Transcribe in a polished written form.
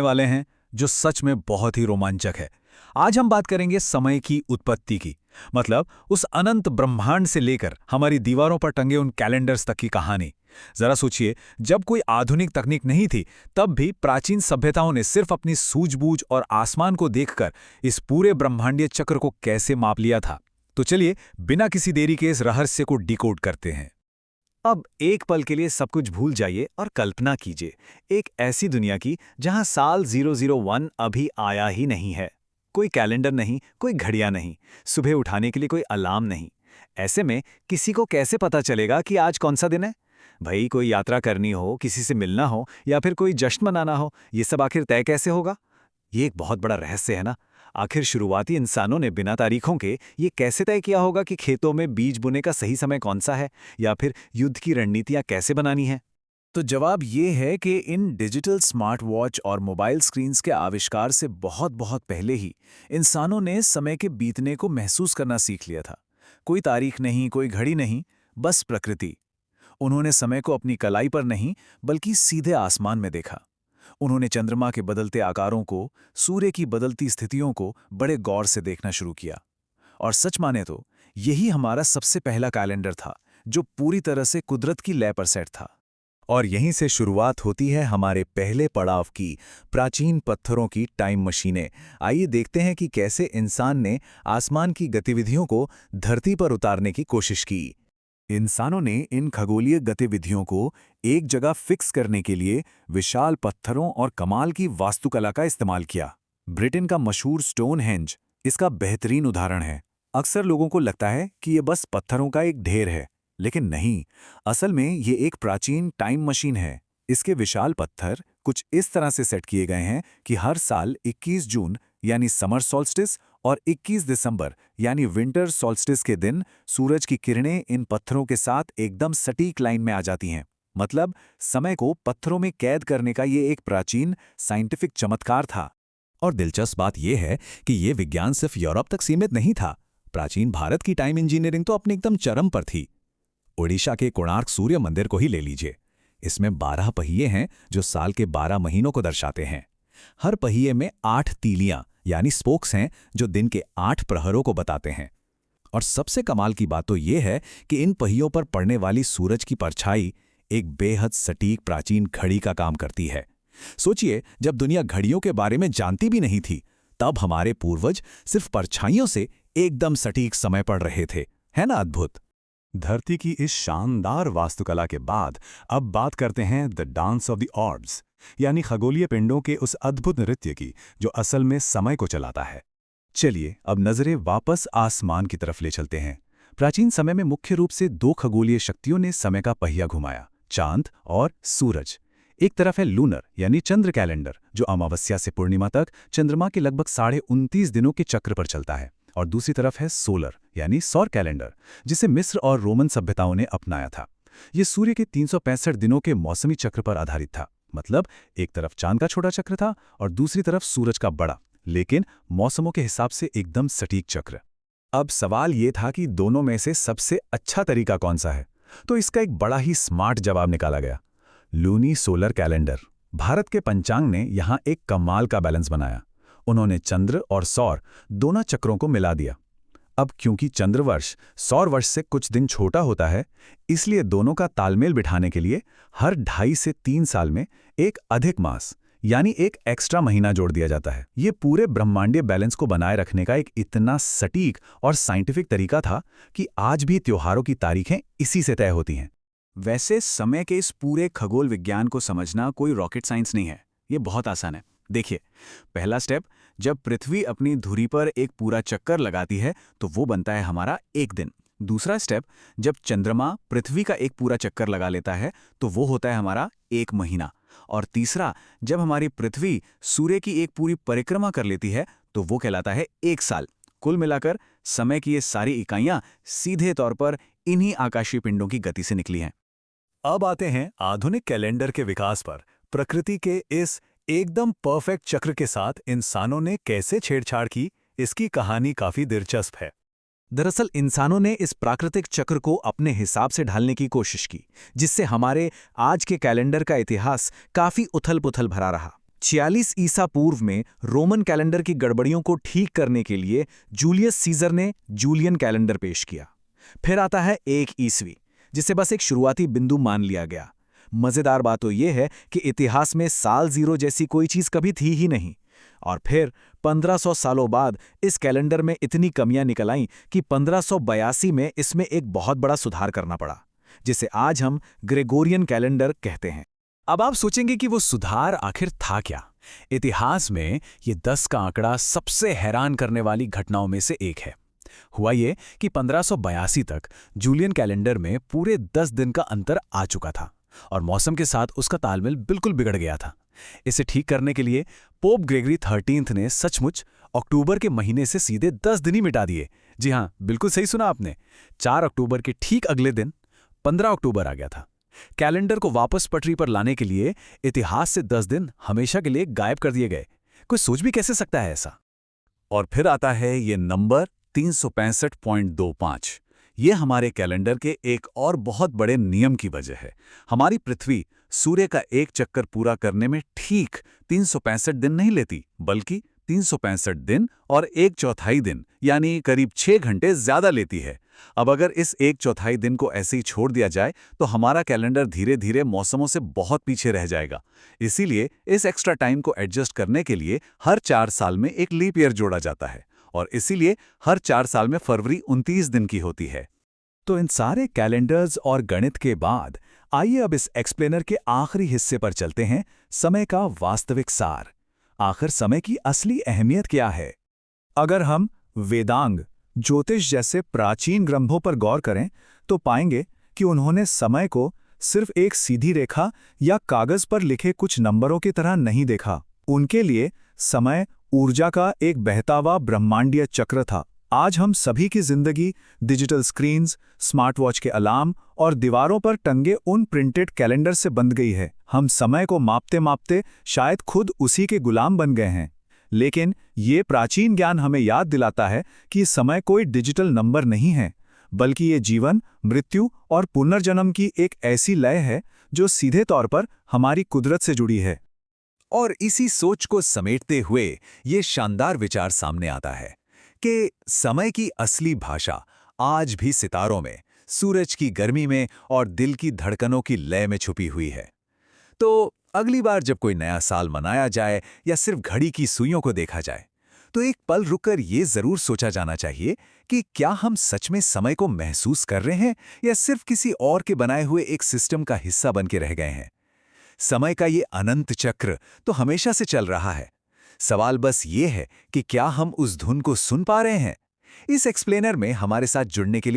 वाले हैं जो सच में बहुत ही रोमांचक है। आज हम बात करेंगे समय की उत्पत्ति की, मतलब उस अनंत ब्रह्मांड से लेकर हमारी दीवारों पर टंगे उन कैलेंडर्स तक की कहानी। जरा सोचिए, जब कोई आधुनिक तकनीक नहीं थी, तब भी प्राचीन सभ्यताओं ने सिर्फ अपनी सूझबूझ और आसमान को देखकर इस पूरे ब्रह्मांडीय चक्र को कैसे माप लिया था। तो चलिए, बिना किसी देरी के इस रहस्य को डिकोड करते हैं। अब एक पल के लिए सब कुछ भूल जाइए और कल्पना कीजिए एक ऐसी दुनिया की जहां साल 001 अभी आया ही नहीं है। कोई कैलेंडर नहीं, कोई घड़ियां नहीं, सुबह उठाने के लिए कोई अलार्म नहीं। ऐसे में किसी को कैसे पता चलेगा कि आज कौन सा दिन है? भाई, कोई यात्रा करनी हो, किसी से मिलना हो या फिर कोई जश्न मनाना हो, ये सब आखिर तय कैसे होगा? ये एक बहुत बड़ा रहस्य है ना। आखिर शुरुआती इंसानों ने बिना तारीखों के ये कैसे तय किया होगा कि खेतों में बीज बोने का सही समय कौन सा है, या फिर युद्ध की रणनीतियां कैसे बनानी है? तो जवाब ये है कि इन डिजिटल स्मार्ट वॉच और मोबाइल स्क्रीन्स के आविष्कार से बहुत बहुत पहले ही इंसानों ने समय के बीतने को महसूस करना सीख लिया था। कोई तारीख नहीं, कोई घड़ी नहीं, बस प्रकृति। उन्होंने समय को अपनी कलाई पर नहीं, बल्कि सीधे आसमान में देखा। उन्होंने चंद्रमा के बदलते आकारों को, सूर्य की बदलती स्थितियों को बड़े गौर से देखना शुरू किया। और सच माने तो यही हमारा सबसे पहला कैलेंडर था, जो पूरी तरह से कुदरत की लय पर सेट था। और यहीं से शुरुआत होती है हमारे पहले पड़ाव की, प्राचीन पत्थरों की टाइम मशीनें। आइए देखते हैं कि कैसे इंसान ने आसमान की गतिविधियों को धरती पर उतारने की कोशिश की। इंसानों ने इन खगोलीय गतिविधियों को एक जगह फिक्स करने के लिए विशाल पत्थरों और कमाल की वास्तुकला का इस्तेमाल किया। ब्रिटेन का मशहूर स्टोनहेंज इसका बेहतरीन उदाहरण है। अक्सर लोगों को लगता है कि ये बस पत्थरों का एक ढेर है, लेकिन नहीं, असल में ये एक प्राचीन टाइम मशीन है। इसके विशाल पत्थर कुछ इस तरह से सेट किए गए हैं कि हर साल 21 जून यानी समर सॉल्स्टिस और 21 दिसंबर यानी विंटर सॉल्स्टिस के दिन सूरज की किरणें इन पत्थरों के साथ एकदम सटीक लाइन में आ जाती हैं। मतलब समय को पत्थरों में कैद करने का ये एक प्राचीन साइंटिफिक चमत्कार था। और दिलचस्प बात यह है कि ये विज्ञान सिर्फ यूरोप तक सीमित नहीं था। प्राचीन भारत की टाइम इंजीनियरिंग तो अपने एकदम चरम पर थी। ओडिशा के कोणार्क सूर्य मंदिर को ही ले लीजिए। इसमें 12 पहिए हैं जो साल के 12 महीनों को दर्शाते हैं। हर पहिए में 8 तीलियां यानी स्पोक्स हैं जो दिन के 8 प्रहरों को बताते हैं। और सबसे कमाल की बात तो यह है कि इन पहियों पर पड़ने वाली सूरज की परछाई एक बेहद सटीक प्राचीन घड़ी का काम करती है। सोचिए, जब दुनिया घड़ियों के बारे में जानती भी नहीं थी, तब हमारे पूर्वज सिर्फ परछाइयों से एकदम सटीक समय पढ़ रहे थे। है ना अद्भुत? धरती की इस शानदार वास्तुकला के बाद अब बात करते हैं the dance of the orbs, यानी खगोलीय पिंडों के उस अद्भुत नृत्य की जो असल में समय को चलाता है। चलिए अब नजरें वापस आसमान की तरफ ले चलते हैं। प्राचीन समय में मुख्य रूप से 2 खगोलीय शक्तियों ने समय का पहिया घुमाया, चांद और सूरज। एक तरफ है लूनर यानी चंद्र कैलेंडर, जो अमावस्या से पूर्णिमा तक चंद्रमा के लगभग 29.5 दिनों के चक्र पर चलता है। और दूसरी तरफ है सोलर यानी सौर कैलेंडर, जिसे मिस्र और रोमन सभ्यताओं ने अपनाया था। ये सूर्य के 365 दिनों के मौसमी चक्र पर आधारित था। मतलब एक तरफ चांद का छोटा चक्र था और दूसरी तरफ सूरज का बड़ा, लेकिन मौसमों के हिसाब से एकदम सटीक चक्र। अब सवाल ये था कि दोनों में से सबसे अच्छा तरीका कौन सा है? तो इसका एक बड़ा ही स्मार्ट जवाब निकाला गया, लूनी सोलर कैलेंडर। भारत के पंचांग ने यहाँ एक कमाल का बैलेंस बनाया। उन्होंने चंद्र और सौर दोनों चक्रों को मिला दिया। अब क्योंकि चंद्रवर्ष सौर वर्ष से कुछ दिन छोटा होता है, इसलिए दोनों का तालमेल बिठाने के लिए हर 2.5 से 3 साल में एक अधिक मास यानी एक एक्स्ट्रा महीना जोड़ दिया जाता है। ये पूरे ब्रह्मांडीय बैलेंस को बनाए रखने का एक इतना सटीक और साइंटिफिक तरीका था कि आज भी त्योहारों की तारीखें इसी से तय होती हैं। वैसे समय के इस पूरे खगोल विज्ञान को समझना कोई रॉकेट साइंस नहीं है, ये बहुत आसान है। देखिए, पहला स्टेप, जब पृथ्वी अपनी धुरी पर एक पूरा चक्कर लगाती है तो वो बनता है हमारा एक दिन। दूसरा स्टेप, जब चंद्रमा पृथ्वी का एक पूरा चक्कर लगा लेता है तो वो होता है हमारा एक महीना। और तीसरा, जब हमारी पृथ्वी सूर्य की एक पूरी परिक्रमा कर लेती है तो वो कहलाता है एक साल। कुल मिलाकर समय की ये सारी इकाइयां सीधे तौर पर इन्हीं आकाशीय पिंडों की गति से निकली हैं। अब आते हैं आधुनिक कैलेंडर के विकास पर। प्रकृति के इस एकदम परफेक्ट चक्र के साथ इंसानों ने कैसे छेड़छाड़ की, इसकी कहानी काफी दिलचस्प है। दरअसल इंसानों ने इस प्राकृतिक चक्र को अपने हिसाब से ढालने की कोशिश की, जिससे हमारे आज के कैलेंडर का इतिहास काफी उथल-पुथल भरा रहा। 46 ईसा पूर्व में रोमन कैलेंडर की गड़बड़ियों को ठीक करने के लिए जूलियस सीजर ने जूलियन कैलेंडर पेश किया। फिर आता है 1 ईस्वी, जिसे बस एक शुरुआती बिंदु मान लिया गया। मजेदार बात तो यह है कि इतिहास में साल 0 जैसी कोई चीज कभी थी ही नहीं। और फिर 1500 सालों बाद इस कैलेंडर में इतनी कमियां निकल आईं कि 1582 में इसमें एक बहुत बड़ा सुधार करना पड़ा, जिसे आज हम ग्रेगोरियन कैलेंडर कहते हैं। अब आप सोचेंगे कि वो सुधार आखिर था क्या? इतिहास में ये 10 का आंकड़ा सबसे हैरान करने वाली घटनाओं में से एक है। हुआ ये कि 1582 तक जूलियन कैलेंडर में पूरे 10 दिन का अंतर आ चुका था और मौसम के साथ उसका तालमेल बिल्कुल बिगड़ गया था। इसे ठीक करने के लिए पोप ग्रेगरी 13 ने सचमुच अक्टूबर के महीने से सीधे 10 दिन ही मिटा दिए। जी हाँ, बिल्कुल सही सुना आपने। 4 अक्टूबर के ठीक अगले दिन 15 अक्टूबर आ गया था। कैलेंडर को वापस पटरी पर लाने के लिए इतिहास से 10 दिन हमेशा के लिए गायब कर दिए गए। कोई सोच भी कैसे सकता है ऐसा? और फिर आता है ये नंबर 365.25। ये हमारे कैलेंडर के एक और बहुत बड़े नियम की वजह है। हमारी पृथ्वी सूर्य का एक चक्कर पूरा करने में ठीक 365 दिन नहीं लेती, बल्कि 365 दिन और 1/4 दिन, यानी करीब 6 घंटे ज्यादा लेती है। अब अगर इस 1/4 दिन को ऐसे ही छोड़ दिया जाए तो हमारा कैलेंडर धीरे धीरे मौसमों से बहुत पीछे रह जाएगा। इसीलिए इस एक्स्ट्रा टाइम को एडजस्ट करने के लिए हर 4 साल में एक लीप ईयर जोड़ा जाता है, और इसीलिए हर 4 साल में फरवरी 29 दिन की होती है। तो इन सारे कैलेंडर्स और गणित के बाद आइए अब इस एक्सप्लेनर के आखिरी हिस्से पर चलते हैं, समय का वास्तविक सार। आखिर समय की असली अहमियत क्या है? अगर हम वेदांग, ज्योतिष जैसे प्राचीन ग्रंथों पर गौर करें तो पाएंगे कि उन्होंने समय को सिर्फ एक सीधी रेखा या कागज पर लिखे कुछ नंबरों की तरह नहीं देखा। उनके लिए समय ऊर्जा का एक बहता हुआ ब्रह्मांडीय चक्र था। आज हम सभी की जिंदगी डिजिटल स्क्रीन्स, स्मार्ट वॉच के अलार्म और दीवारों पर टंगे उन प्रिंटेड कैलेंडर से बंध गई है। हम समय को मापते मापते शायद खुद उसी के गुलाम बन गए हैं। लेकिन ये प्राचीन ज्ञान हमें याद दिलाता है कि समय कोई डिजिटल नंबर नहीं है, बल्कि ये जीवन, मृत्यु और पुनर्जन्म की एक ऐसी लय है जो सीधे तौर पर हमारी कुदरत से जुड़ी है। और इसी सोच को समेटते हुए ये शानदार विचार सामने आता है कि समय की असली भाषा आज भी सितारों में, सूरज की गर्मी में और दिल की धड़कनों की लय में छुपी हुई है। तो अगली बार जब कोई नया साल मनाया जाए या सिर्फ घड़ी की सुइयों को देखा जाए, तो एक पल रुककर ये जरूर सोचा जाना चाहिए कि क्या हम सच में समय को महसूस कर रहे हैं या सिर्फ किसी और के बनाए हुए एक सिस्टम का हिस्सा बन के रह गए हैं। समय का ये अनंत चक्र तो हमेशा से चल रहा है। सवाल बस ये है कि क्या हम उस धुन को सुन पा रहे हैं। इस एक्सप्लेनर में हमारे साथ जुड़ने के लिए